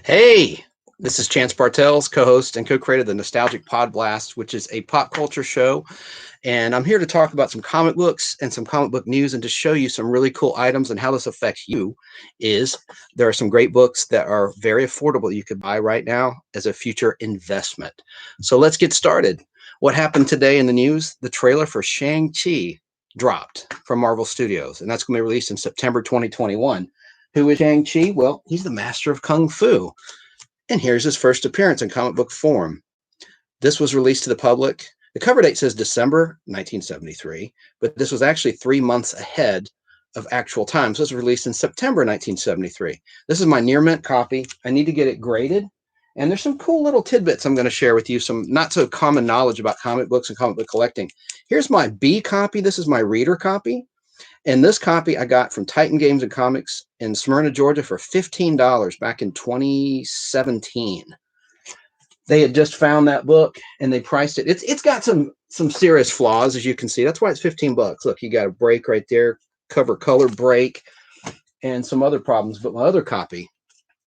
Hey, this is Chance Bartels, co-host and co-creator of the Nostalgic Podblast, which is a pop culture show. And I'm here to talk about some comic books and some comic book news and to show you some really cool items and how this affects you. Is there are some great books that are very affordable that you could buy right now as a future investment. So let's get started. What happened today in the news? The trailer for Shang-Chi dropped from Marvel Studios, and that's going to be released in September 2021. Who is Shang-Chi? Well, he's the master of Kung Fu. And here's his first appearance in comic book form. This was released to the public. The cover date says December 1973, but this was actually 3 months ahead of actual time. So it was released in September 1973. This is my near mint copy. I need to get it graded. And there's some cool little tidbits I'm going to share with you, some not so common knowledge about comic books and comic book collecting. Here's my B copy. This is my reader copy. And this copy I got from Titan Games and Comics in Smyrna, Georgia for $15 back in 2017. They had just found that book and they priced it. It's got some serious flaws, as you can see. That's why it's 15 bucks. Look, you got a break right there, cover color break, and some other problems. But my other copy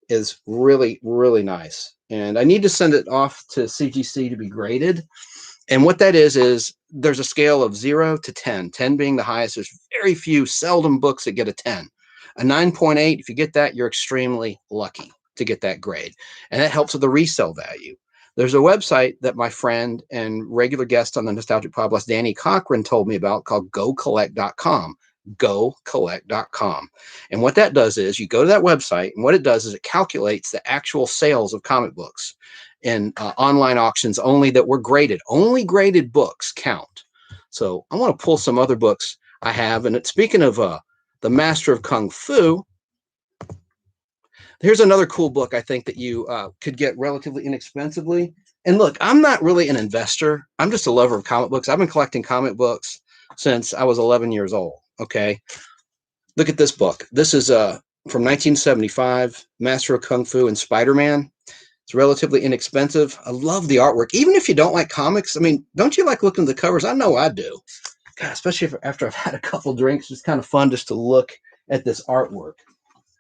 is really, really nice. And I need to send it off to CGC to be graded. And what that is there's a scale of 0 to 10, 10 being the highest. There's very few, seldom books that get a 10. A 9.8, if you get that, you're extremely lucky to get that grade. And that helps with the resale value. There's a website that my friend and regular guest on the Nostalgic Podcast, Danny Cochran, told me about called GoCollect.com. GoCollect.com. And what that does is you go to that website, and what it does is it calculates the actual sales of comic books in online auctions only that were graded. Only graded books count. So I want to pull some other books I have. And speaking of the Master of Kung Fu, here's another cool book I think that you could get relatively inexpensively. And look, I'm not really an investor. I'm just a lover of comic books. I've been collecting comic books since I was 11 years old. Okay. Look at this book. This is from 1975, Master of Kung Fu and Spider-Man. It's relatively inexpensive. I love the artwork. Even if you don't like comics, I mean, don't you like looking at the covers? I know I do. God, especially after I've had a couple drinks, it's kind of fun just to look at this artwork.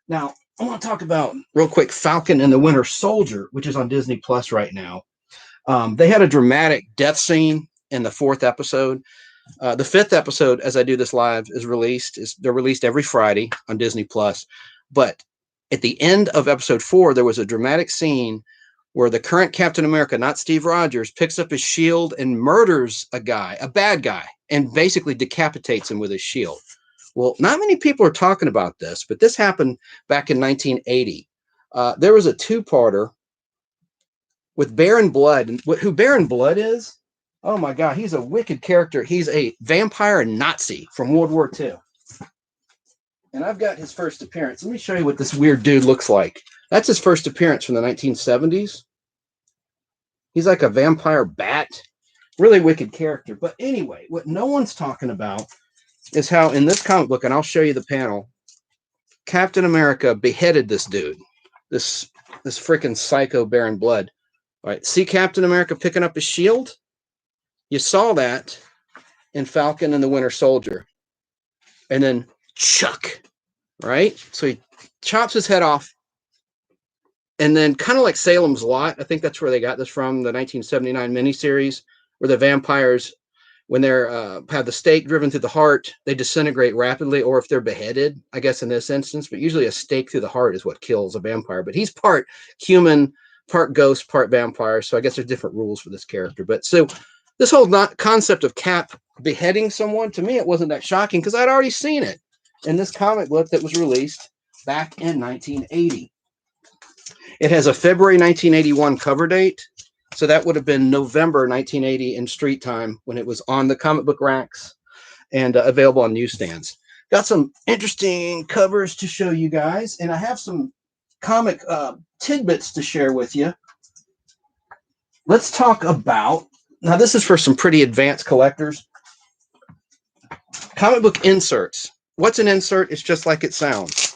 Now, I want to talk about, real quick, Falcon and the Winter Soldier, which is on Disney Plus right now. They had a dramatic death scene in the 4th episode. The 5th episode, as I do this live, is released. They're released every Friday on Disney Plus. But at the end of episode 4, there was a dramatic scene where the current Captain America, not Steve Rogers, picks up his shield and murders a guy, a bad guy, and basically decapitates him with his shield. Well, not many people are talking about this, but this happened back in 1980. There was a 2-parter with Baron Blood. And who Baron Blood is? Oh my God, he's a wicked character. He's a vampire Nazi from World War II. And I've got his first appearance. Let me show you what this weird dude looks like. That's his first appearance from the 1970s. He's like a vampire bat. Really wicked character. But anyway, what no one's talking about is how in this comic book, and I'll show you the panel, Captain America beheaded this dude. This freaking psycho Baron Blood. All right, see Captain America picking up his shield? You saw that in Falcon and the Winter Soldier. And then Chuck, right? So he chops his head off. And then kind of like Salem's Lot, I think that's where they got this from, the 1979 miniseries, where the vampires, when they're have the stake driven through the heart, they disintegrate rapidly, or if they're beheaded, I guess in this instance, but usually a stake through the heart is what kills a vampire. But he's part human, part ghost, part vampire, so I guess there's different rules for this character. But so this whole concept of Cap beheading someone, to me, it wasn't that shocking because I'd already seen it in this comic book that was released back in 1980. It has a February 1981 cover date, so that would have been November 1980 in Street Time when it was on the comic book racks and available on newsstands. Got some interesting covers to show you guys, and I have some comic tidbits to share with you. Let's talk about, now this is for some pretty advanced collectors, comic book inserts. What's an insert? It's just like it sounds.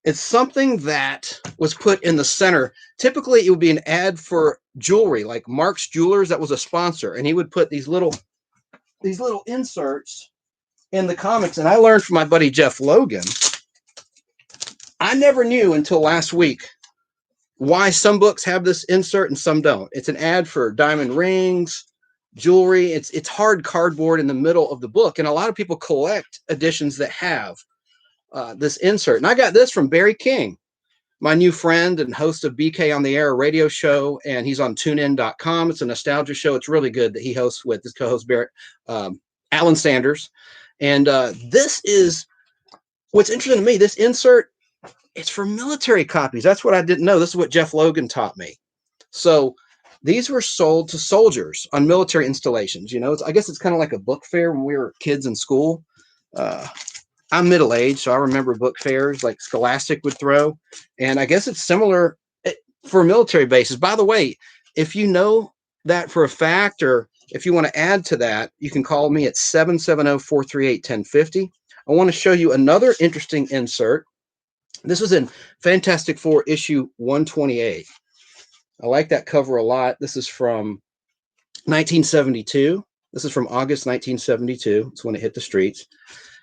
It's something that was put in the center. Typically, it would be an ad for jewelry, like Mark's Jewelers. That was a sponsor, and he would put these little inserts in the comics. And I learned from my buddy Jeff Logan. I never knew until last week why some books have this insert and some don't. It's an ad for diamond rings, jewelry. It's hard cardboard in the middle of the book, and a lot of people collect editions that have this insert. And I got this from Barry King, my new friend and host of BK on the Air radio show, and he's on tunein.com. It's a nostalgia show. It's really good that he hosts with his co-host Barrett, Alan Sanders. And this is what's interesting to me. This insert, it's for military copies. That's what I didn't know. This is what Jeff Logan taught me. So these were sold to soldiers on military installations. You know, I guess it's kind of like a book fair when we were kids in school. I'm middle-aged, so I remember book fairs like Scholastic would throw. And I guess it's similar for military bases. By the way, if you know that for a fact, or if you want to add to that, you can call me at 770-438-1050. I want to show you another interesting insert. This was in Fantastic Four issue 128. I like that cover a lot. This is from 1972. This is from August 1972. It's when it hit the streets.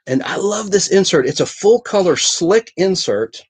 And I love this insert. It's a full color, slick insert.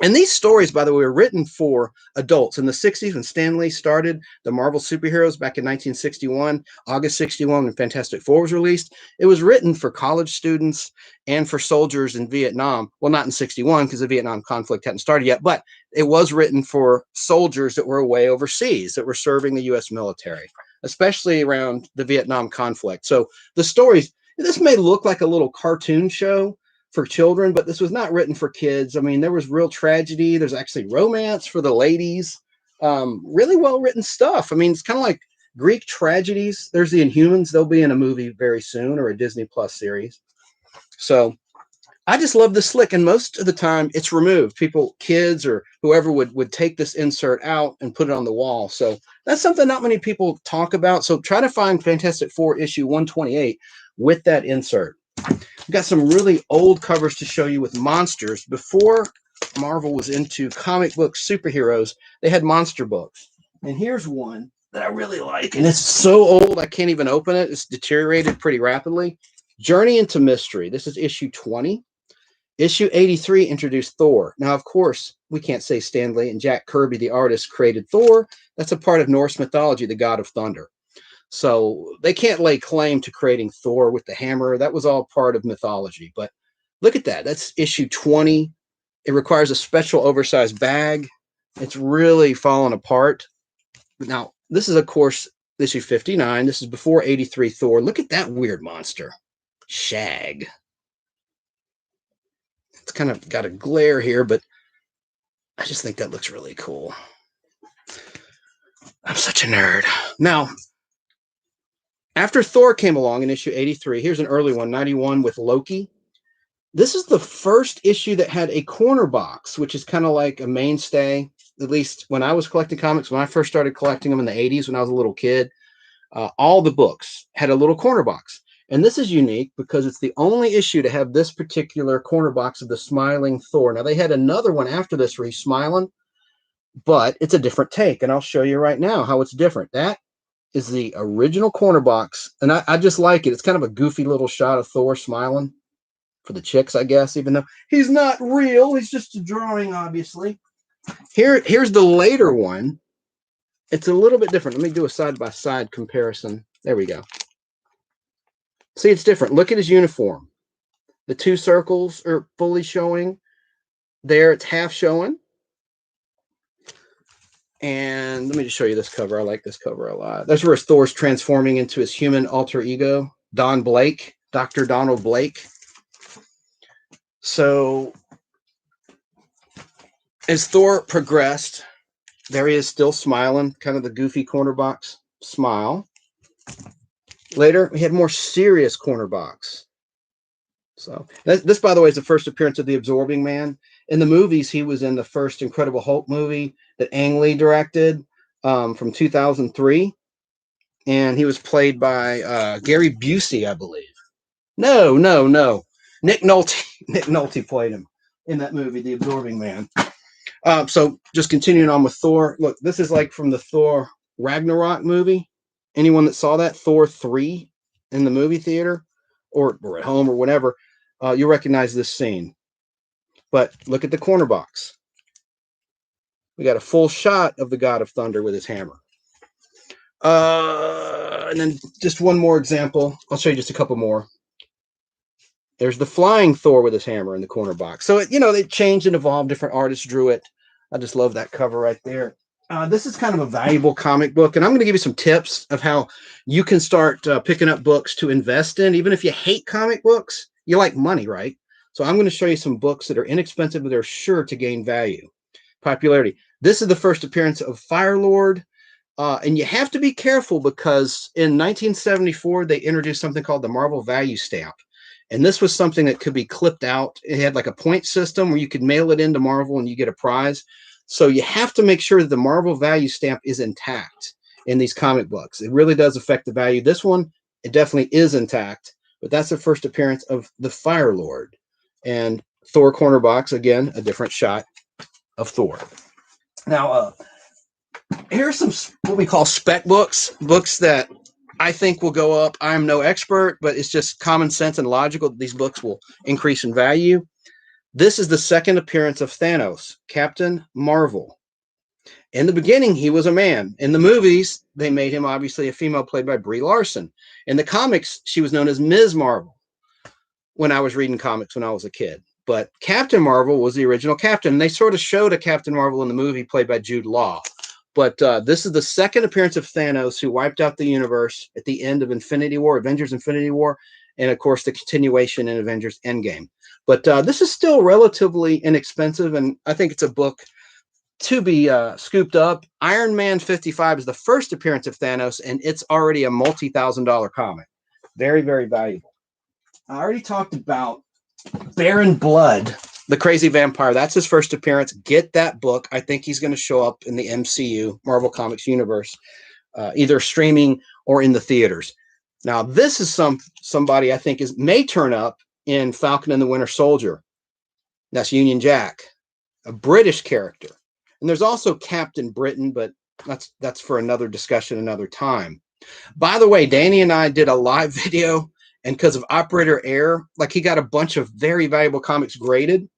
And these stories, by the way, were written for adults in the 60s when Stan Lee started the Marvel superheroes back in 1961, August 61, when Fantastic Four was released. It was written for college students and for soldiers in Vietnam. Well, not in 61 because the Vietnam conflict hadn't started yet, but it was written for soldiers that were away overseas, that were serving the U.S. military, especially around the Vietnam conflict. So the stories, this may look like a little cartoon show for children, but this was not written for kids. I mean, there was real tragedy. There's actually romance for the ladies. Really well written stuff. I mean, it's kind of like Greek tragedies. There's the Inhumans. They'll be in a movie very soon, or a Disney Plus series. So I just love the slick, and most of the time it's removed. People, kids or whoever would take this insert out and put it on the wall. So that's something not many people talk about. So try to find Fantastic Four issue 128 with that insert. We've got some really old covers to show you with monsters. Before Marvel was into comic book superheroes, they had monster books. And here's one that I really like, and it's so old I can't even open it. It's deteriorated pretty rapidly. Journey into Mystery. This is issue 20. Issue 83 introduced Thor. Now, of course, we can't say Stan Lee and Jack Kirby, the artist, created Thor. That's a part of Norse mythology, the god of thunder. So they can't lay claim to creating Thor with the hammer. That was all part of mythology. But look at that. That's issue 20. It requires a special oversized bag. It's really fallen apart. Now, this is, of course, issue 59. This is before 83 Thor. Look at that weird monster. Shag. It's kind of got a glare here, but I just think that looks really cool. I'm such a nerd. Now, after Thor came along in issue 83, here's an early one, 91, with Loki. This is the first issue that had a corner box, which is kind of like a mainstay, at least when I was collecting comics. When I first started collecting them in the 80s when I was a little kid, all the books had a little corner box. And this is unique because it's the only issue to have this particular corner box of the smiling Thor. Now, they had another one after this where he's smiling, but it's a different take. And I'll show you right now how it's different. That is the original corner box. And I just like it. It's kind of a goofy little shot of Thor smiling for the chicks, I guess, even though he's not real. He's just a drawing, obviously. Here's the later one. It's a little bit different. Let me do a side-by-side comparison. There we go. See, it's different. Look at his uniform. The two circles are fully showing. There, it's half showing. And let me just show you this cover. I like this cover a lot. That's where Thor's transforming into his human alter ego, Don Blake, Dr. Donald Blake. So as Thor progressed, there he is still smiling, kind of the goofy corner box smile. Later, we had more serious corner box. So this, by the way, is the first appearance of the Absorbing Man. In the movies, he was in the first Incredible Hulk movie that Ang Lee directed from 2003. And he was played by Gary Busey, I believe. No. Nick Nolte. Nick Nolte played him in that movie, The Absorbing Man. So just continuing on with Thor. Look, this is like from the Thor Ragnarok movie. Anyone that saw that, Thor 3 in the movie theater or at home or whatever, you'll recognize this scene. But look at the corner box. We got a full shot of the God of Thunder with his hammer. And then just one more example. I'll show you just a couple more. There's the flying Thor with his hammer in the corner box. So, they changed and evolved. Different artists drew it. I just love that cover right there. This is kind of a valuable comic book, and I'm going to give you some tips of how you can start picking up books to invest in. Even if you hate comic books, you like money, right? So I'm going to show you some books that are inexpensive, but they're sure to gain value. Popularity. This is the first appearance of Firelord. And you have to be careful because in 1974, they introduced something called the Marvel Value Stamp. And this was something that could be clipped out. It had like a point system where you could mail it into Marvel and you get a prize. So you have to make sure that the Marvel Value Stamp is intact in these comic books. It really does affect the value. This one, it definitely is intact, but that's the first appearance of the Fire Lord. And Thor corner box, again, a different shot of Thor. Now, here's some what we call spec books that I think will go up. I'm no expert, but it's just common sense and logical that these books will increase in value. This is the second appearance of Thanos, Captain Marvel. In the beginning, he was a man. In the movies, they made him obviously a female, played by Brie Larson. In the comics, she was known as Ms. Marvel when I was reading comics when I was a kid. But Captain Marvel was the original captain. They sort of showed a Captain Marvel in the movie played by Jude Law. But this is the second appearance of Thanos, who wiped out the universe at the end of Infinity War, Avengers Infinity War, and, of course, the continuation in Avengers Endgame. But this is still relatively inexpensive, and I think it's a book to be scooped up. Iron Man 55 is the first appearance of Thanos, and it's already a multi-$1,000 comic. Very, very valuable. I already talked about Baron Blood, the Crazy Vampire. That's his first appearance. Get that book. I think he's going to show up in the MCU, Marvel Comics universe, either streaming or in the theaters. Now, this is somebody I think may turn up in Falcon and the Winter Soldier. That's Union Jack, a British character. And there's also Captain Britain, but that's for another discussion another time. By the way, Danny and I did a live video, and because of operator error, he got a bunch of very valuable comics graded.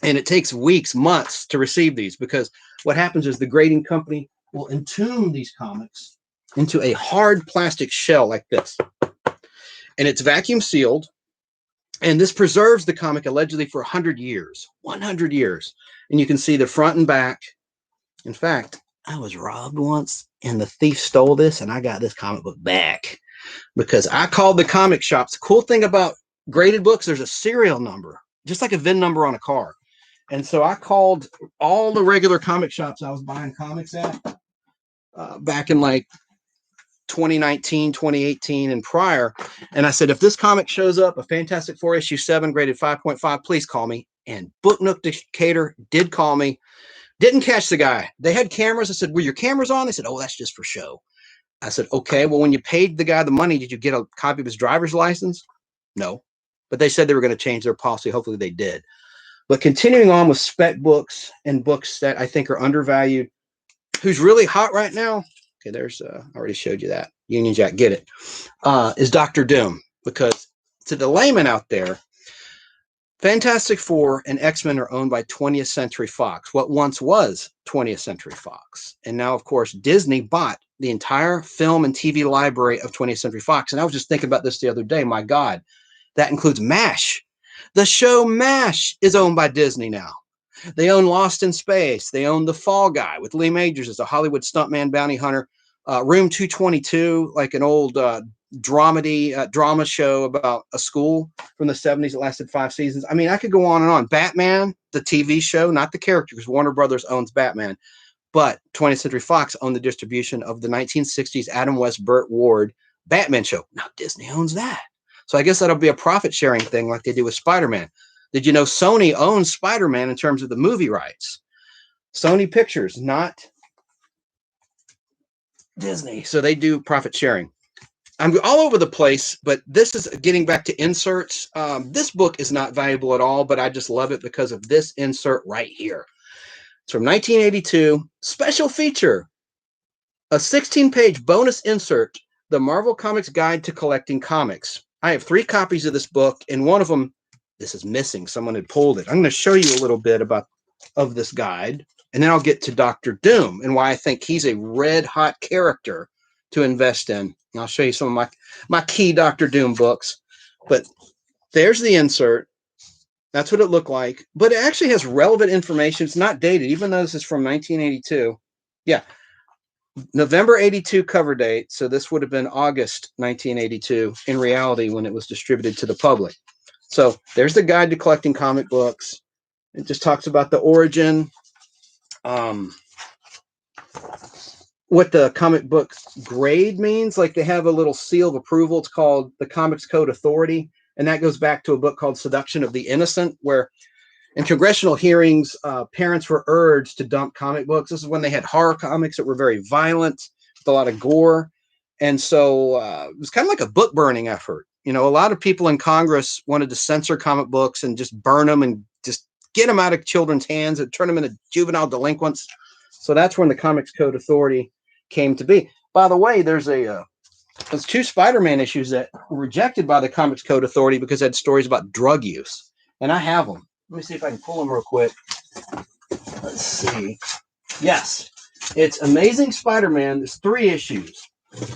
And it takes weeks, months to receive these, because what happens is the grading company will entomb these comics into a hard plastic shell like this. And it's vacuum sealed. And this preserves the comic allegedly for 100 years. 100 years. And you can see the front and back. In fact, I was robbed once, and the thief stole this, and I got this comic book back because I called the comic shops. The cool thing about graded books, there's a serial number, just like a VIN number on a car. And so I called all the regular comic shops I was buying comics at back in 2019, 2018, and prior. And I said, if this comic shows up, a Fantastic Four issue 7 graded 5.5, please call me. And Book Nook Decatur did call me. Didn't catch the guy. They had cameras. I said, were your cameras on? They said, oh, that's just for show. I said, okay, well, when you paid the guy the money, did you get a copy of his driver's license? No. But they said they were going to change their policy. Hopefully they did. But continuing on with spec books and books that I think are undervalued, who's really hot right now, okay, there's, I already showed you that. Union Jack, get it, is Dr. Doom. Because to the layman out there, Fantastic Four and X-Men are owned by 20th Century Fox, what once was 20th Century Fox. And now, of course, Disney bought the entire film and TV library of 20th Century Fox. And I was just thinking about this the other day. My God, that includes MASH. The show MASH is owned by Disney now. They own Lost in Space. They own The Fall Guy with Lee Majors as a Hollywood stuntman bounty hunter. Room 222, like an old drama show about a school from the 70s that lasted 5 seasons. I mean, I could go on and on. Batman, the TV show, not the character, because Warner Brothers owns Batman. But 20th Century Fox owned the distribution of the 1960s Adam West, Burt Ward Batman show. Now Disney owns that. So I guess that'll be a profit-sharing thing like they do with Spider-Man. Did you know Sony owns Spider-Man in terms of the movie rights? Sony Pictures, not Disney. So they do profit-sharing. I'm all over the place, but this is getting back to inserts. This book is not valuable at all, but I just love it because of this insert right here. It's from 1982. Special feature, a 16-page bonus insert, The Marvel Comics Guide to Collecting Comics. I have 3 copies of this book, and one of them, this is missing. Someone had pulled it. I'm going to show you a little bit of this guide. And then I'll get to Dr. Doom and why I think he's a red hot character to invest in. And I'll show you some of my key Dr. Doom books. But there's the insert. That's what it looked like. But it actually has relevant information. It's not dated, even though this is from 1982. Yeah. November 82 cover date. So this would have been August 1982 in reality when it was distributed to the public. So there's the guide to collecting comic books. It just talks about the origin, what the comic book grade means. Like they have a little seal of approval. It's called the Comics Code Authority. And that goes back to a book called Seduction of the Innocent, where in congressional hearings, parents were urged to dump comic books. This is when they had horror comics that were very violent, with a lot of gore. And so it was kind of like a book burning effort. You know, a lot of people in Congress wanted to censor comic books and just burn them and just get them out of children's hands and turn them into juvenile delinquents. So that's when the Comics Code Authority came to be. By the way, there's two Spider-Man issues that were rejected by the Comics Code Authority because they had stories about drug use. And I have them. Let me see if I can pull them real quick. Let's see. Yes, it's Amazing Spider-Man. There's 3 issues.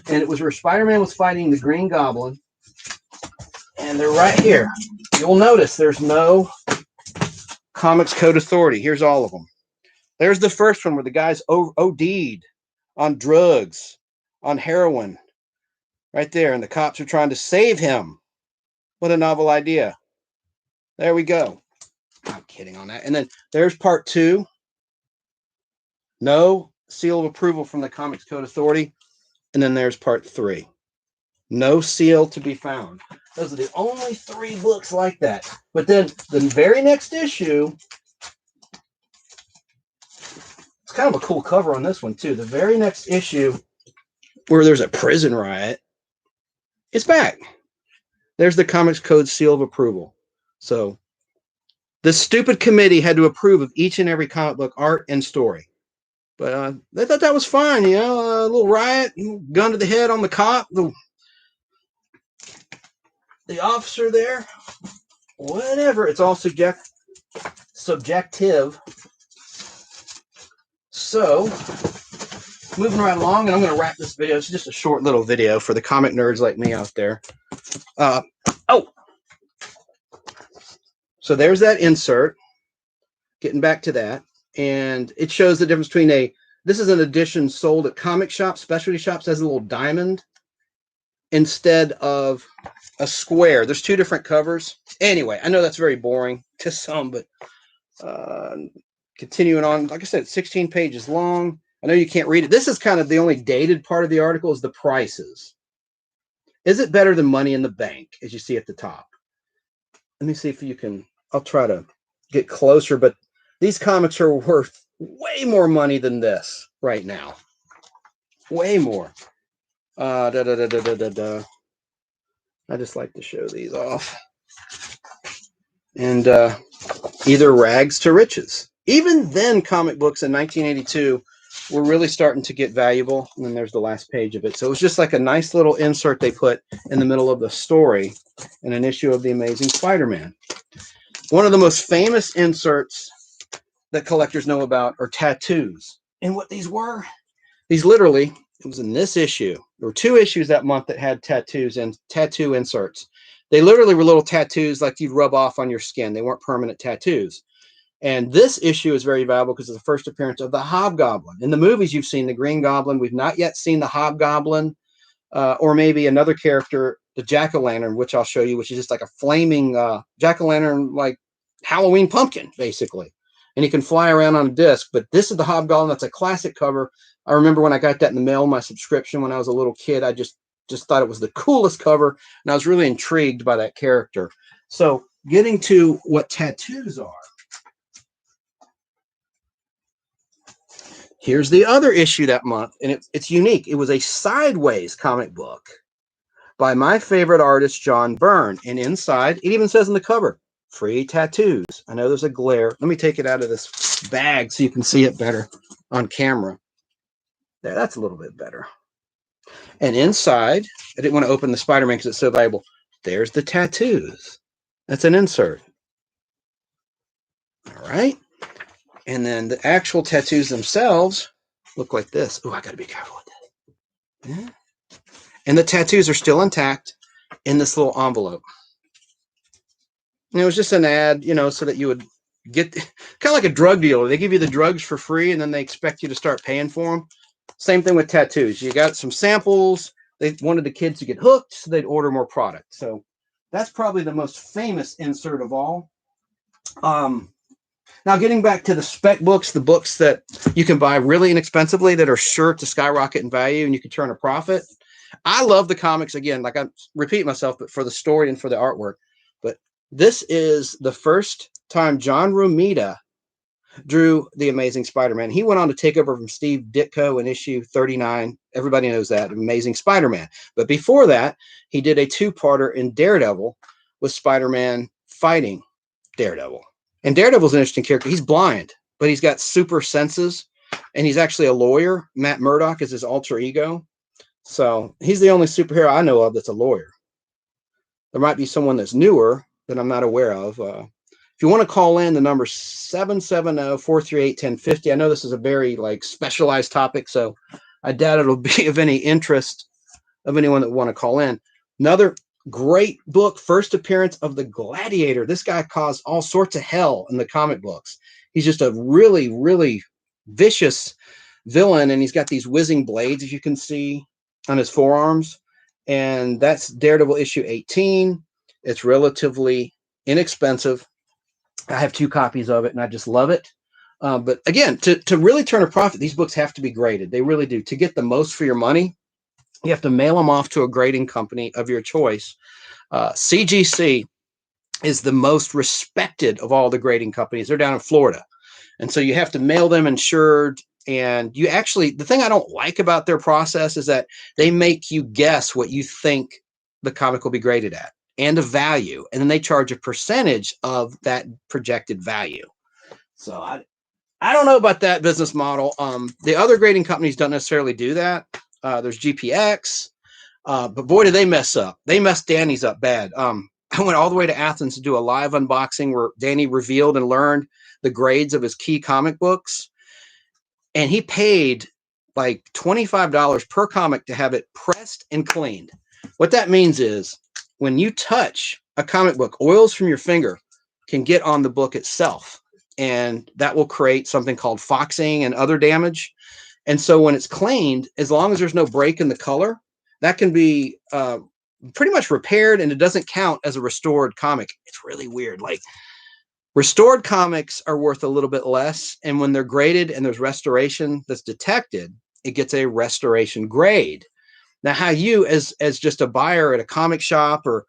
And it was where Spider-Man was fighting the Green Goblin. And they're right here. You'll notice there's no Comics Code Authority. Here's all of them. There's the first one where the guy's OD'd on drugs, on heroin. Right there. And the cops are trying to save him. What a novel idea. There we go. I'm kidding on that. And then there's part 2. No seal of approval from the Comics Code Authority. And then there's part 3. No seal to be found. Those are the only 3 books like that. But then the very next issue, it's kind of a cool cover on this one too. The very next issue where there's a prison riot, it's back. There's the Comics Code seal of approval. So the stupid committee had to approve of each and every comic book art and story. But they thought that was fine, you know, a little riot, gun to the head on the cop, the officer there, whatever. It's all subjective. So, moving right along, and I'm going to wrap this video. It's just a short little video for the comic nerds like me out there. So there's that insert. Getting back to that. And it shows the difference between this is an edition sold at comic shops, specialty shops, has a little diamond instead of a square. There's 2 different covers. Anyway, I know that's very boring to some, but continuing on, like I said, 16 pages long. I know you can't read it. This is kind of the only dated part of the article is the prices. Is it better than Money in the Bank, as you see at the top? Let me see if you can, I'll try to get closer, but these comics are worth way more money than this right now. Way more. I just like to show these off. And either rags to riches. Even then, comic books in 1982 were really starting to get valuable. And then there's the last page of it. So it was just like a nice little insert they put in the middle of the story in an issue of The Amazing Spider-Man. One of the most famous inserts that collectors know about are tattoos. And what these were, these literally, it was in this issue. There were 2 issues that month that had tattoos and tattoo inserts. They literally were little tattoos like you'd rub off on your skin. They weren't permanent tattoos. And this issue is very valuable because it's the first appearance of the Hobgoblin. In the movies, you've seen the Green Goblin. We've not yet seen the Hobgoblin or maybe another character, the Jack-o'-lantern, which I'll show you, which is just like a flaming Jack-o'-lantern, like Halloween pumpkin, basically. And he can fly around on a disc. But this is the Hobgoblin. That's a classic cover. I remember when I got that in the mail, my subscription when I was a little kid, I just thought it was the coolest cover. And I was really intrigued by that character. So getting to what tattoos are. Here's the other issue that month. And it's unique. It was a sideways comic book by my favorite artist, John Byrne. And inside, it even says in the cover, free tattoos. I know there's a glare. Let me take it out of this bag so you can see it better on camera. There, that's a little bit better. And inside, I didn't want to open the Spider-Man because it's so valuable. There's the tattoos. That's an insert. All right. And then the actual tattoos themselves look like this. Oh, I got to be careful with that. Yeah. And the tattoos are still intact in this little envelope. And it was just an ad, so that you would get kind of like a drug dealer. They give you the drugs for free, and then they expect you to start paying for them. Same thing with tattoos. You got some samples. They wanted the kids to get hooked, so they'd order more product. So that's probably the most famous insert of all. Now, getting back to the spec books, the books that you can buy really inexpensively that are sure to skyrocket in value and you can turn a profit. I love the comics, again, like I repeat myself, but for the story and for the artwork. But this is the first time John Romita drew The Amazing Spider-Man. He went on to take over from Steve Ditko in issue 39. Everybody knows that, Amazing Spider-Man. But before that, he did a two-parter in Daredevil with Spider-Man fighting Daredevil. And Daredevil's an interesting character. He's blind, but he's got super senses, and he's actually a lawyer. Matt Murdock is his alter ego. So he's the only superhero I know of that's a lawyer. There might be someone that's newer that I'm not aware of. If you want to call in, the number 770-438-1050. I know this is a very specialized topic, so I doubt it'll be of any interest of anyone that want to call in. Another great book, first appearance of the Gladiator. This guy caused all sorts of hell in the comic books. He's just a really, really vicious villain, and he's got these whizzing blades, as you can see, on his forearms. And that's Daredevil issue 18. It's relatively inexpensive. I have 2 copies of it, and I just love it. But again, to really turn a profit, these books have to be graded. They really do. To get the most for your money, you have to mail them off to a grading company of your choice. CGC is the most respected of all the grading companies. They're down in Florida. And so you have to mail them insured. And you actually, the thing I don't like about their process is that they make you guess what you think the comic will be graded at and a value. And then they charge a percentage of that projected value. So I don't know about that business model. The other grading companies don't necessarily do that. There's GPX, but boy, did they mess up. They messed Danny's up bad. I went all the way to Athens to do a live unboxing where Danny revealed and learned the grades of his key comic books. And he paid like $25 per comic to have it pressed and cleaned. What that means is when you touch a comic book, oils from your finger can get on the book itself. And that will create something called foxing and other damage. And so when it's cleaned, as long as there's no break in the color, that can be pretty much repaired, and it doesn't count as a restored comic. It's really weird. Restored comics are worth a little bit less, and when they're graded and there's restoration that's detected, it gets a restoration grade. Now, how you, as just a buyer at a comic shop, or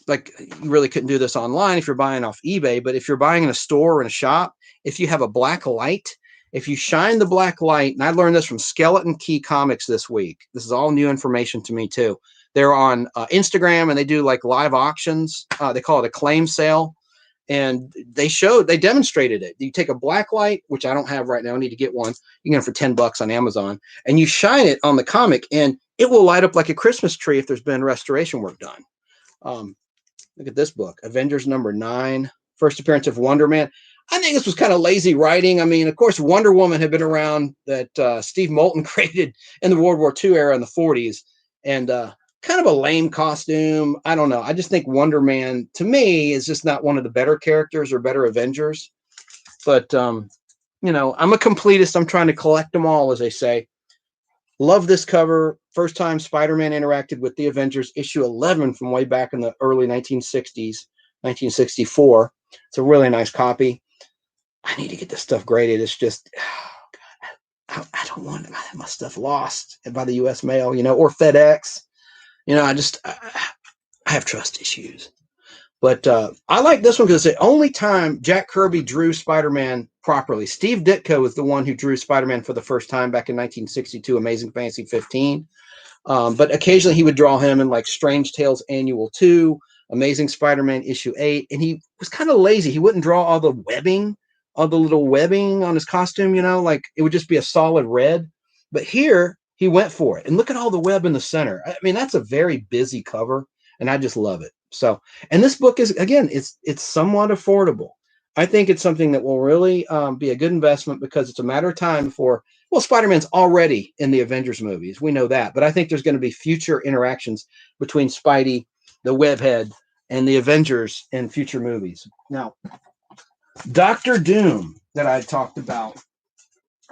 you really couldn't do this online if you're buying off eBay, but if you're buying in a store or in a shop, if you have a black light, if you shine the black light, and I learned this from Skeleton Key Comics this week. This is all new information to me too. They're on Instagram, and they do live auctions. They call it a claim sale. And they demonstrated it. You take a black light, which I don't have right now. I need to get one. You can get it for $10 on Amazon, and you shine it on the comic, and it will light up like a Christmas tree if there's been restoration work done. Look at this book, Avengers #9, first appearance of Wonder Man. I think this was kind of lazy writing. I mean, of course, Wonder Woman had been around, that Steve Moulton created in the World War II era in the 40s, and kind of a lame costume. I don't know. I just think Wonder Man, to me, is just not one of the better characters or better Avengers. But, I'm a completist. I'm trying to collect them all, as they say. Love this cover. First time Spider-Man interacted with the Avengers, issue 11 from way back in the early 1960s, 1964. It's a really nice copy. I need to get this stuff graded. It's just, I don't want my stuff lost by the U.S. mail, or FedEx. I have trust issues. But I like this one because it's the only time Jack Kirby drew Spider-Man properly. Steve Ditko was the one who drew Spider-Man for the first time back in 1962, Amazing Fantasy 15. But occasionally he would draw him in Strange Tales Annual 2, Amazing Spider-Man issue 8. And he was kind of lazy. He wouldn't draw all the webbing, all the little webbing on his costume, it would just be a solid red. But here he went for it. And look at all the web in the center. I mean, that's a very busy cover, and I just love it. So, and this book is, again, it's somewhat affordable. I think it's something that will really be a good investment because it's a matter of time before, well, Spider-Man's already in the Avengers movies. We know that. But I think there's going to be future interactions between Spidey, the Webhead, and the Avengers in future movies. Now, Doctor Doom that I talked about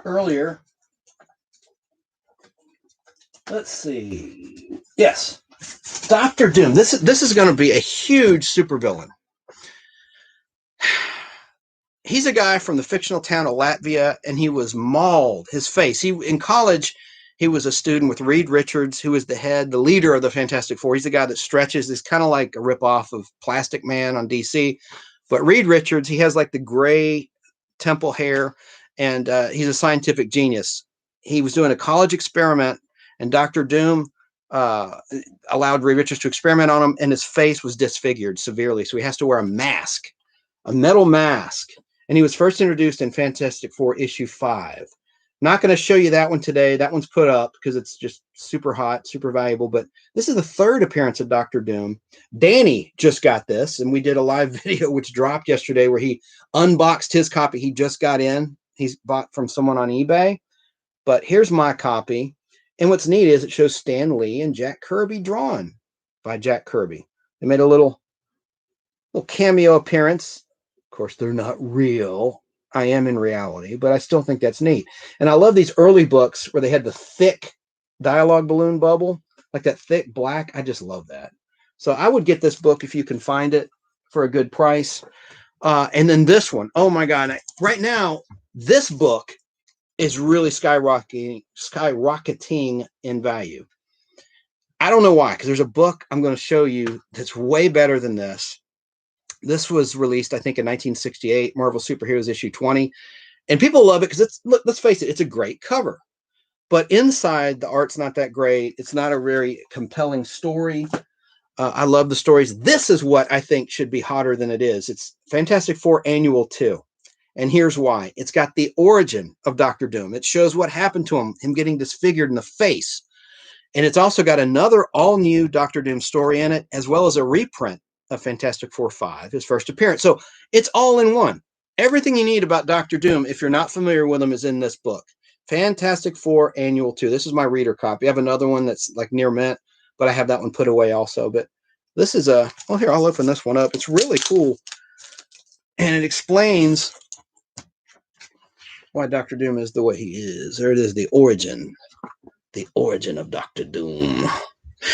earlier. Let's see. Yes, Doctor Doom. This is going to be a huge supervillain. He's a guy from the fictional town of Latvia, and he was mauled. His face. He in college, he was a student with Reed Richards, who is the leader of the Fantastic Four. He's the guy that stretches. He's kind of like a ripoff of Plastic Man on DC. But Reed Richards, he has like the gray temple hair, and he's a scientific genius. He was doing a college experiment, and Doctor Doom allowed Reed Richards to experiment on him, and his face was disfigured severely. So he has to wear a mask, a metal mask. And he was first introduced in Fantastic Four issue 5. Not going to show you that one today. That one's put up because it's just super hot, super valuable. But this is the third appearance of Doctor Doom. Danny just got this, and we did a live video which dropped yesterday where he unboxed his copy he just got in. He's bought from someone on eBay. But here's my copy. And what's neat is it shows Stan Lee and Jack Kirby drawn by Jack Kirby. They made a little cameo appearance. Of course, they're not real. I am in reality, but I still think that's neat. And I love these early books where they had the thick dialogue balloon bubble, like that thick black. I just love that. So I would get this book if you can find it for a good price. And then this one, oh my God. Right now, this book is really skyrocketing in value. I don't know why, because there's a book I'm going to show you that's way better than this. This was released, I think, in 1968, Marvel Superheroes issue 20. And people love it because let's face it, it's a great cover. But inside, the art's not that great. It's not a very compelling story. I love the stories. This is what I think should be hotter than it is. It's Fantastic Four Annual 2. And here's why. It's got the origin of Doctor Doom. It shows what happened to him getting disfigured in the face. And it's also got another all-new Doctor Doom story in it, as well as a reprint of Fantastic Four 5, his first appearance. So it's all in one. Everything you need about Doctor Doom, if you're not familiar with him, is in this book. Fantastic Four Annual 2. This is my reader copy. I have another one that's like near mint, but I have that one put away also. But this is here, I'll open this one up. It's really cool. And it explains why Doctor Doom is the way he is. There it is, the origin of Doctor Doom.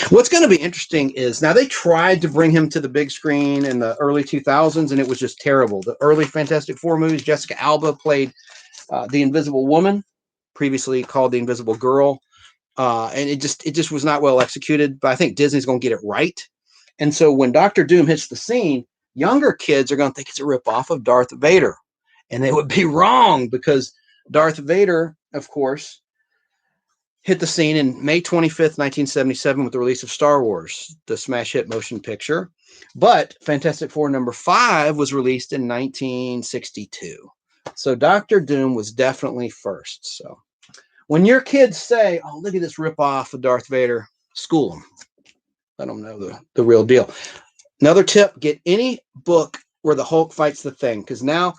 What's going to be interesting is now they tried to bring him to the big screen in the early 2000s, and it was just terrible. The early Fantastic Four movies, Jessica Alba played the Invisible Woman, previously called the Invisible Girl, and it just was not well executed. But I think Disney's going to get it right. And so when Doctor Doom hits the scene, younger kids are going to think it's a ripoff of Darth Vader, and they would be wrong because Darth Vader, of course, hit the scene in May 25th, 1977 with the release of Star Wars, the smash hit motion picture. But Fantastic Four number 5 was released in 1962. So Doctor Doom was definitely first. So when your kids say, oh, look at this ripoff of Darth Vader, school them. Let them know the real deal. Another tip, get any book where the Hulk fights the Thing, because now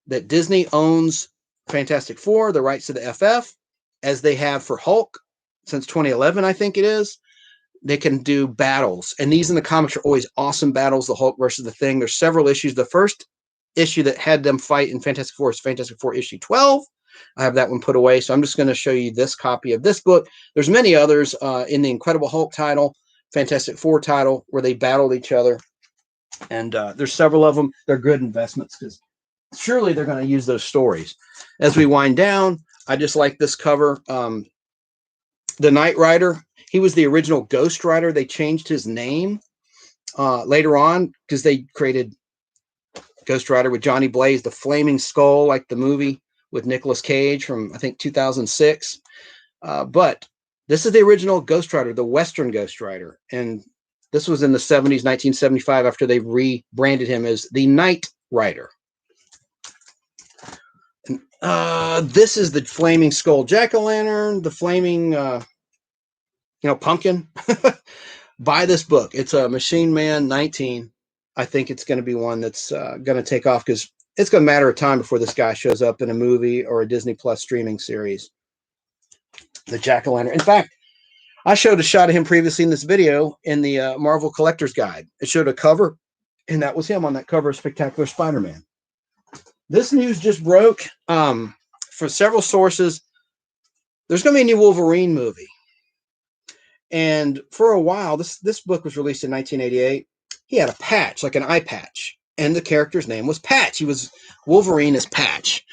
that Disney owns Fantastic Four, the rights to the FF, as they have for Hulk since 2011, I think it is, they can do battles. And these in the comics are always awesome battles, the Hulk versus the Thing. There's several issues. The first issue that had them fight in Fantastic Four is Fantastic Four issue 12. I have that one put away. So I'm just going to show you this copy of this book. There's many others in the Incredible Hulk title, Fantastic Four title, where they battled each other. And there's several of them. They're good investments because surely they're going to use those stories. As we wind down, I just like this cover. The Knight Rider, he was the original Ghost Rider. They changed his name later on because they created Ghost Rider with Johnny Blaze, the Flaming Skull, like the movie with Nicolas Cage from, I think, 2006. But this is the original Ghost Rider, the Western Ghost Rider. And this was in the 70s, 1975, after they rebranded him as the Knight Rider. This is the Flaming Skull Jack-o'-lantern, the flaming, pumpkin. Buy this book. It's a Machine Man 19. I think it's going to be one that's going to take off because it's going to matter of time before this guy shows up in a movie or a Disney Plus streaming series. The Jack-o'-lantern. In fact, I showed a shot of him previously in this video in the Marvel Collector's Guide. It showed a cover, and that was him on that cover of Spectacular Spider-Man. This news just broke for several sources. There's going to be a new Wolverine movie. And for a while, this book was released in 1988. He had a patch, like an eye patch, and the character's name was Patch. He was Wolverine as Patch.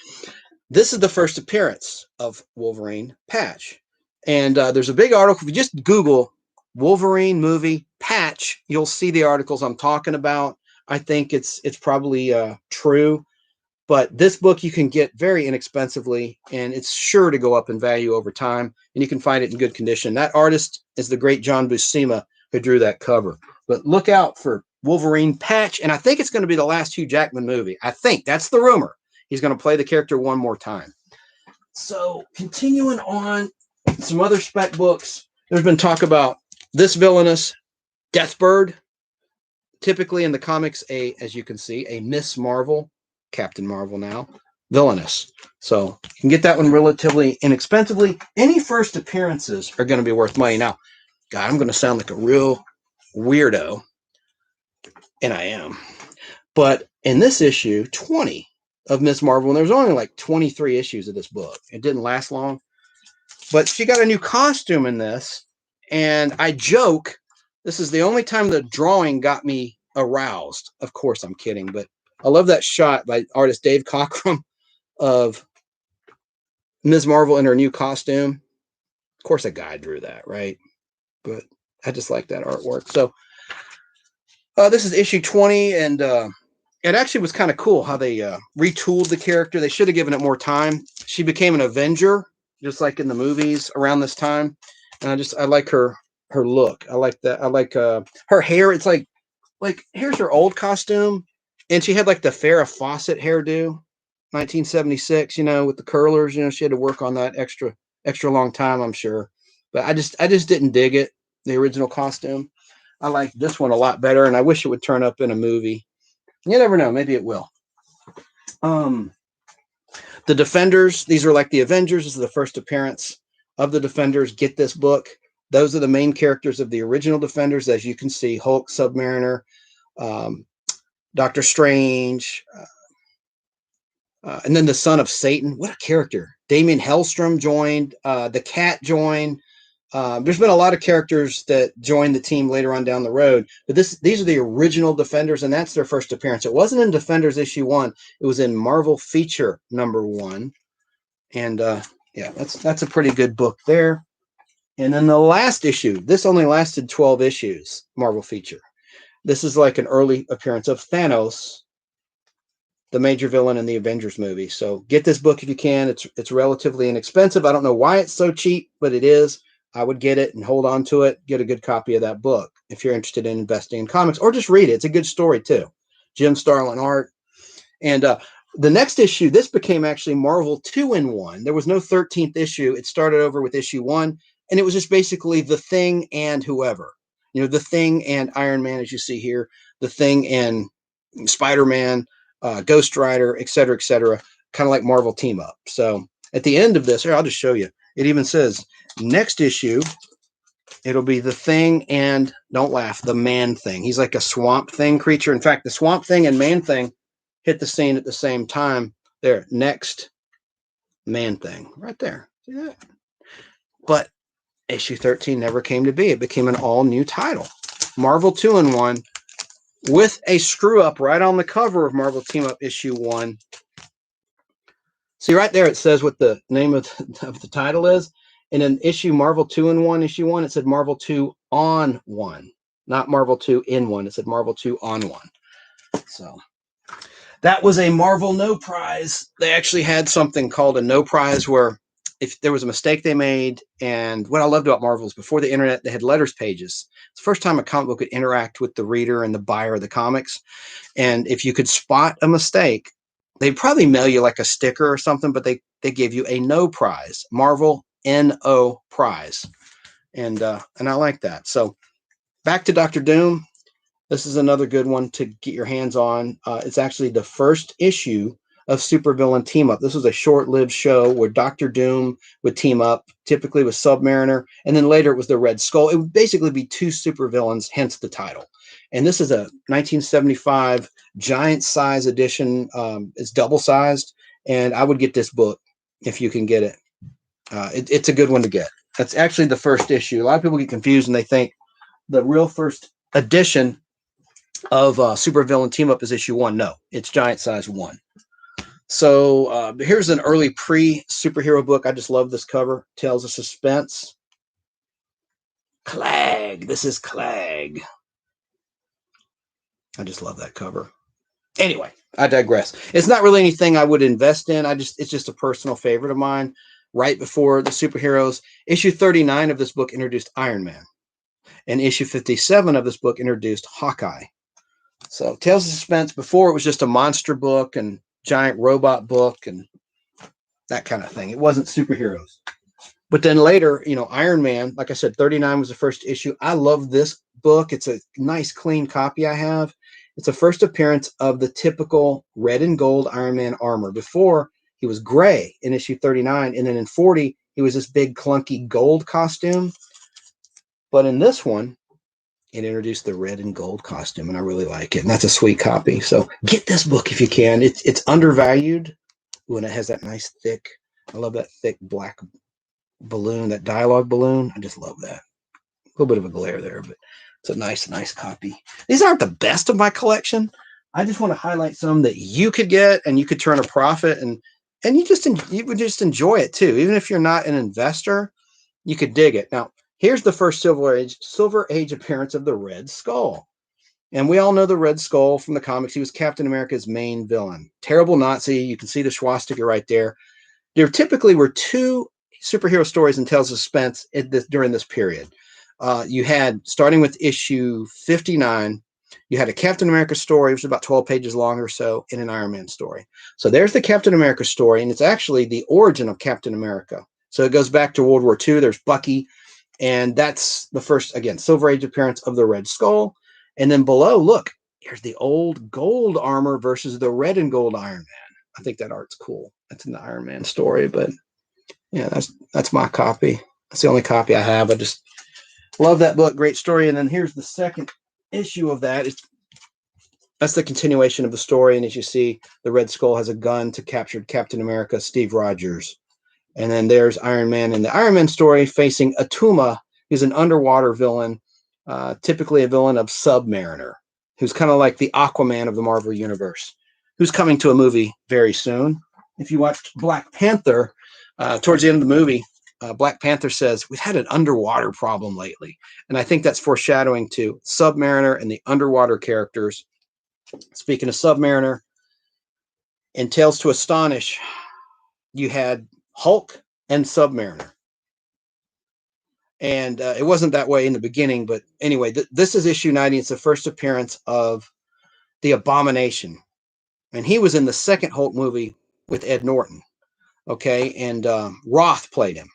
This is the first appearance of Wolverine Patch. And there's a big article. If you just Google Wolverine movie Patch, you'll see the articles I'm talking about. I think it's probably true. But this book you can get very inexpensively, and it's sure to go up in value over time, and you can find it in good condition. That artist is the great John Buscema, who drew that cover. But look out for Wolverine Patch, and I think it's going to be the last Hugh Jackman movie. I think that's the rumor. He's going to play the character one more time. So continuing on, some other spec books. There's been talk about this villainous Deathbird. Typically in the comics, as you can see, a Miss Marvel, Captain Marvel now, villainous. So you can get that one relatively inexpensively. Any first appearances are going to be worth money. Now, God, I'm going to sound like a real weirdo, and I am. But in this issue, 20 of Miss Marvel, and there's only like 23 issues of this book. It didn't last long. But she got a new costume in this, and I joke, this is the only time the drawing got me aroused. Of course, I'm kidding, but I love that shot by artist Dave Cockrum of Ms. Marvel in her new costume. Of course, a guy drew that, right? But I just like that artwork. So this is issue 20, and it actually was kind of cool how they retooled the character. They should have given it more time. She became an Avenger, just like in the movies around this time. And I like her look. I like that. I like her hair. It's like here's her old costume. And she had like the Farrah Fawcett hairdo, 1976, with the curlers. She had to work on that extra long time, I'm sure. But I just didn't dig it, the original costume. I like this one a lot better, and I wish it would turn up in a movie. You never know, maybe it will. The Defenders, these are like the Avengers. This is the first appearance of the Defenders. Get this book. Those are the main characters of the original Defenders, as you can see: Hulk, Submariner, Doctor Strange, and then the Son of Satan. What a character. Damien Hellstrom joined. The Cat joined. There's been a lot of characters that joined the team later on down the road. But these are the original Defenders, and that's their first appearance. It wasn't in Defenders issue 1. It was in Marvel Feature number 1. And yeah, that's a pretty good book there. And then the last issue. This only lasted 12 issues, Marvel Feature. This is like an early appearance of Thanos, the major villain in the Avengers movie. So get this book if you can. It's relatively inexpensive. I don't know why it's so cheap, but it is. I would get it and hold on to it. Get a good copy of that book if you're interested in investing in comics, or just read it. It's a good story too. Jim Starlin art. And the next issue, this became actually Marvel 2-in-1. There was no 13th issue. It started over with issue 1, and it was just basically The Thing and whoever. The Thing and Iron Man, as you see here, The Thing and Spider-Man, Ghost Rider, et cetera, kind of like Marvel team up. So at the end of this, here, I'll just show you. It even says next issue, it'll be The Thing and, don't laugh, the Man-Thing. He's like a Swamp Thing creature. In fact, the Swamp Thing and Man-Thing hit the scene at the same time. There, next Man-Thing, right there. See that? But issue 13 never came to be. It became an all-new title. Marvel 2-in-1 with a screw-up right on the cover of Marvel Team Up issue 1. See right there, it says what the name of the title is. And in Marvel 2-in-1, issue 1, it said Marvel 2-on-1. Not Marvel 2-in-1. It said Marvel 2-on-1. So that was a Marvel No Prize. They actually had something called a No Prize where if there was a mistake they made, and what I loved about Marvel is before the internet, they had letters pages. It's the first time a comic book could interact with the reader and the buyer of the comics. And if you could spot a mistake, they'd probably mail you like a sticker or something, but they gave you a No Prize, Marvel NO Prize. And I like that. So back to Dr. Doom. This is another good one to get your hands on. It's actually the first issue of supervillain team up. This was a short-lived show where Doctor Doom would team up, typically with Submariner, and then later it was the Red Skull. It would basically be two supervillains, hence the title. And this is a 1975 giant size edition. It's double-sized, and I would get this book if you can get it. It's a good one to get. That's actually the first issue. A lot of people get confused and they think the real first edition of supervillain team up is issue 1. No, it's giant size 1. So here's an early pre-superhero book. I just love this cover. Tales of Suspense. Clag. This is Clag. I just love that cover. Anyway, I digress. It's not really anything I would invest in. It's just a personal favorite of mine. Right before the superheroes, issue 39 of this book introduced Iron Man, and issue 57 of this book introduced Hawkeye. So Tales of Suspense, before it was just a monster book and giant robot book and that kind of thing. It wasn't superheroes. But then later, Iron Man, like I said, 39 was the first issue. I love this book. It's a nice, clean copy I have. It's the first appearance of the typical red and gold Iron Man armor. Before, he was gray in issue 39, and then in 40, he was this big, clunky gold costume. But in this one, it introduced the red and gold costume, and I really like it. And that's a sweet copy. So get this book if you can. It's undervalued. Ooh, and it has that nice thick, I love that thick black balloon, that dialogue balloon. I just love that. A little bit of a glare there, but it's a nice copy. These aren't the best of my collection. I just want to highlight some that you could get and you could turn a profit, and you would just enjoy it too. Even if you're not an investor, you could dig it. Now, here's the first Silver Age appearance of the Red Skull. And we all know the Red Skull from the comics. He was Captain America's main villain. Terrible Nazi. You can see the swastika right there. There typically were 2 superhero stories in Tales of Suspense during this period. You had, starting with issue 59, you had a Captain America story, which was about 12 pages long or so, and an Iron Man story. So there's the Captain America story, and it's actually the origin of Captain America. So it goes back to World War II. There's Bucky, and that's the first, again, Silver Age appearance of the Red Skull. And then below, look, here's the old gold armor versus the red and gold Iron Man. I think that art's cool. That's in the Iron Man story, but yeah, that's my copy. That's the only copy I have. I just love that book. Great story. And then here's the second issue of that. That's the continuation of the story. And as you see, the Red Skull has a gun to capture Captain America, Steve Rogers. And then there's Iron Man in the Iron Man story facing Atuma, who's an underwater villain, typically a villain of Submariner, who's kind of like the Aquaman of the Marvel Universe, who's coming to a movie very soon. If you watched Black Panther, towards the end of the movie, Black Panther says, we've had an underwater problem lately. And I think that's foreshadowing to Submariner and the underwater characters. Speaking of Submariner, in Tales to Astonish, you had Hulk and Submariner. And it wasn't that way in the beginning, but anyway, this is issue 90. It's the first appearance of the Abomination. And he was in the second Hulk movie with Ed Norton. Okay, and Roth played him.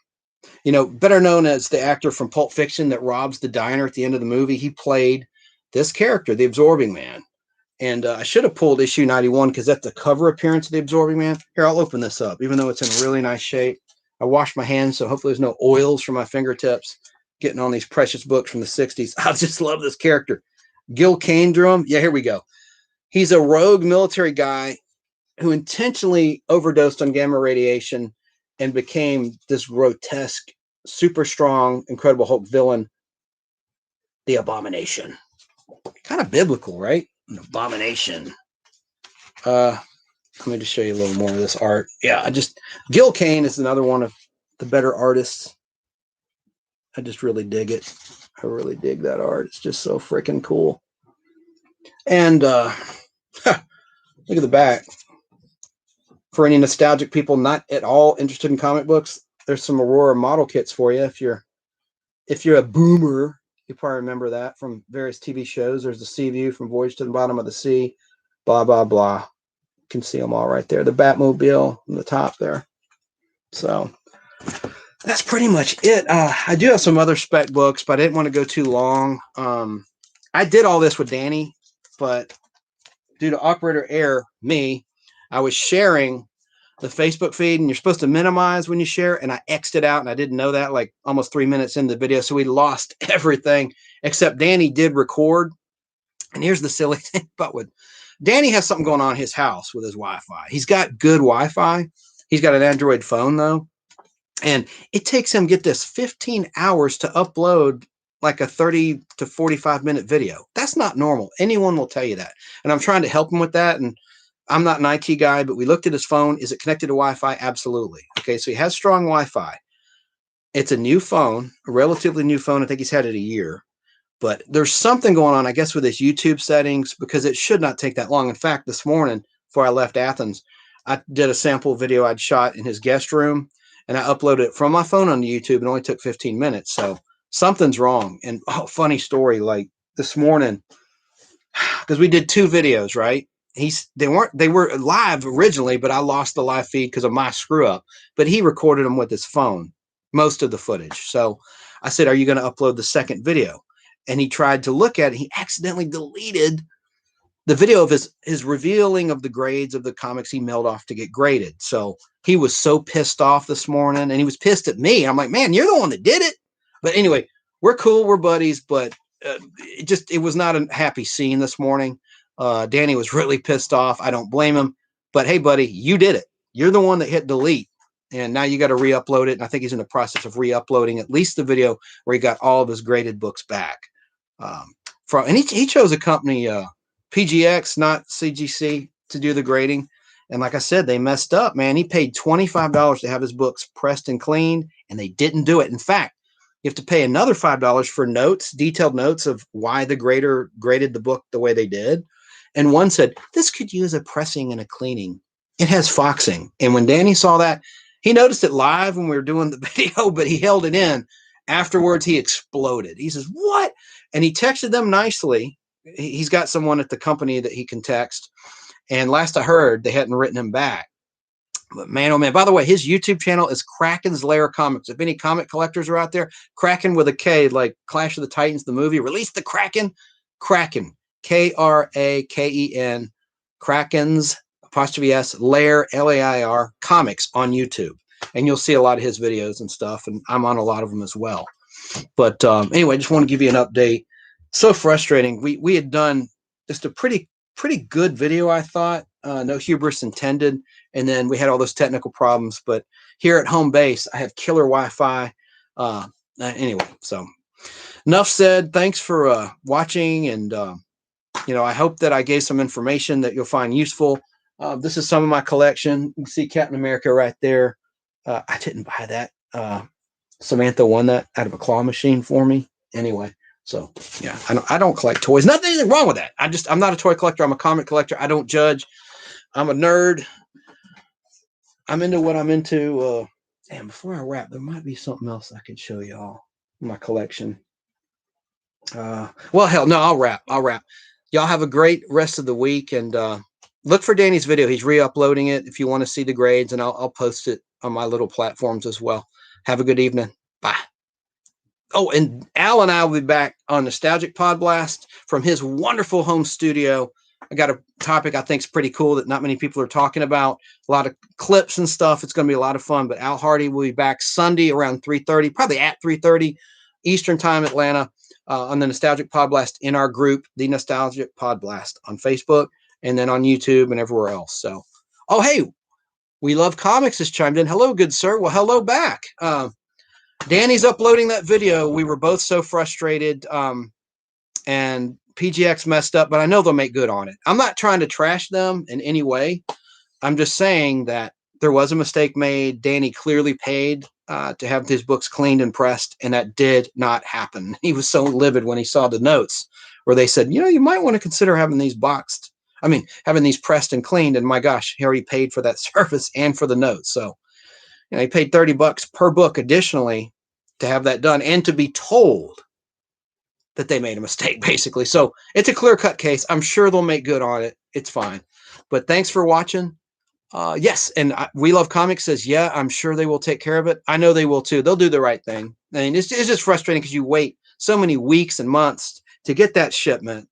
Better known as the actor from Pulp Fiction that robs the diner at the end of the movie. He played this character, the Absorbing Man. And I should have pulled issue 91 because that's the cover appearance of the Absorbing Man. Here, I'll open this up, even though it's in really nice shape. I washed my hands, so hopefully there's no oils from my fingertips getting on these precious books from the 60s. I just love this character. Gil Kane-Drum. Yeah, here we go. He's a rogue military guy who intentionally overdosed on gamma radiation and became this grotesque, super strong, Incredible Hulk villain, the Abomination. Kind of biblical, right? An abomination. Let me just show you a little more of this art. Yeah, Gil Kane is another one of the better artists. I just really dig it. I really dig that art. It's just so freaking cool. And look at the back. For any nostalgic people not at all interested in comic books, there's some Aurora model kits for you. If you're a boomer, you probably remember that from various TV shows. There's the Sea View from Voyage to the Bottom of the Sea, blah, blah, blah. You can see them all right there. The Batmobile on the top there. So that's pretty much it. I do have some other spec books, but I didn't want to go too long. I did all this with Danny, but due to operator error, I was sharing the Facebook feed, and you're supposed to minimize when you share, and I X'd it out, and I didn't know that like almost 3 minutes into the video, so we lost everything, except Danny did record. And here's the silly thing about what Danny has something going on in his house with his Wi-Fi. He's got good Wi-Fi. He's got an Android phone, though, and it takes him, get this, 15 hours to upload like a 30 to 45-minute video. That's not normal. Anyone will tell you that. And I'm trying to help him with that, and I'm not an IT guy, but we looked at his phone. Is it connected to Wi-Fi? Absolutely. Okay, so he has strong Wi-Fi. It's a new phone, a relatively new phone. I think he's had it a year. But there's something going on, I guess, with his YouTube settings, because it should not take that long. In fact, this morning, before I left Athens, I did a sample video I'd shot in his guest room, and I uploaded it from my phone on YouTube. It only took 15 minutes. So something's wrong. And funny story, like this morning, because we did 2 videos, right? They were live originally, but I lost the live feed because of my screw up. But he recorded them with his phone, most of the footage. So I said, "Are you going to upload the second video?" And he tried to look at it. He accidentally deleted the video of his revealing of the grades of the comics he mailed off to get graded. So he was so pissed off this morning, and he was pissed at me. I'm like, "Man, you're the one that did it." But anyway, we're cool. We're buddies, but it was not a happy scene this morning. Danny was really pissed off. I don't blame him, but hey, buddy, you did it. You're the one that hit delete, and now you got to re-upload it. And I think he's in the process of re-uploading at least the video where he got all of his graded books back. And he chose a company, PGX, not CGC, to do the grading. And like I said, they messed up, man. He paid $25 to have his books pressed and cleaned, and they didn't do it. In fact, you have to pay another $5 for notes, detailed notes of why the grader graded the book the way they did. And one said, "This could use a pressing and a cleaning. It has foxing." And when Danny saw that, he noticed it live when we were doing the video, but he held it in. Afterwards, he exploded. He says, "What?" And he texted them nicely. He's got someone at the company that he can text. And last I heard, they hadn't written him back. But man, oh man, by the way, his YouTube channel is Kraken's Lair Comics. If any comic collectors are out there, Kraken with a K, like Clash of the Titans, the movie, release the Kraken. Kraken, Kraken, Kraken's ', Lair, Lair, Comics on YouTube. And you'll see a lot of his videos and stuff, and I'm on a lot of them as well. But anyway, just want to give you an update. So frustrating. We had done just a pretty good video, I thought. No hubris intended. And then we had all those technical problems. But here at home base, I have killer Wi-Fi. Anyway, so enough said. Thanks for watching. And, I hope that I gave some information that you'll find useful. This is some of my collection. You can see Captain America right there. I didn't buy that. Samantha won that out of a claw machine for me. Anyway, so yeah, I don't collect toys. Nothing wrong with that. I'm not a toy collector. I'm a comic collector. I don't judge. I'm a nerd. I'm into what I'm into. And before I wrap, there might be something else I could show y'all in my collection. Well, hell no, I'll wrap. Y'all have a great rest of the week, and look for Danny's video. He's re-uploading it if you want to see the grades, and I'll post it on my little platforms as well. Have a good evening. Bye. Oh, and Al and I will be back on Nostalgic Podblast from his wonderful home studio. I got a topic I think is pretty cool that not many people are talking about. A lot of clips and stuff. It's going to be a lot of fun. But Al Hardy will be back Sunday around 3:30, probably at 3:30 Eastern Time, Atlanta, on the Nostalgic Podblast in our group, the Nostalgic Podblast, on Facebook and then on YouTube and everywhere else. So, oh, hey, We Love Comics has chimed in. Hello, good sir. Well, hello back. Danny's uploading that video. We were both so frustrated, and PGX messed up, but I know they'll make good on it. I'm not trying to trash them in any way. I'm just saying that there was a mistake made. Danny clearly paid to have his books cleaned and pressed, and that did not happen. He was so livid when he saw the notes where they said, you might want to consider having these having these pressed and cleaned. And my gosh, he already paid for that service and for the notes. So, he paid $30 per book additionally to have that done and to be told that they made a mistake, basically. So it's a clear-cut case. I'm sure they'll make good on it. It's fine. But thanks for watching. Yes, and We Love Comics says, yeah, I'm sure they will take care of it. I know they will too. They'll do the right thing. I mean, it's just frustrating because you wait so many weeks and months to get that shipment.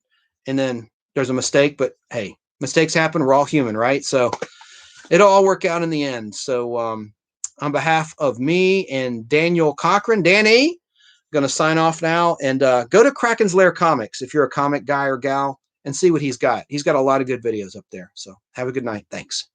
And then there's a mistake, but hey, mistakes happen. We're all human, right? So it'll all work out in the end. So on behalf of me and Daniel Cochran, Danny, going to sign off now, and go to Kraken's Lair Comics if you're a comic guy or gal and see what he's got. He's got a lot of good videos up there. So have a good night. Thanks.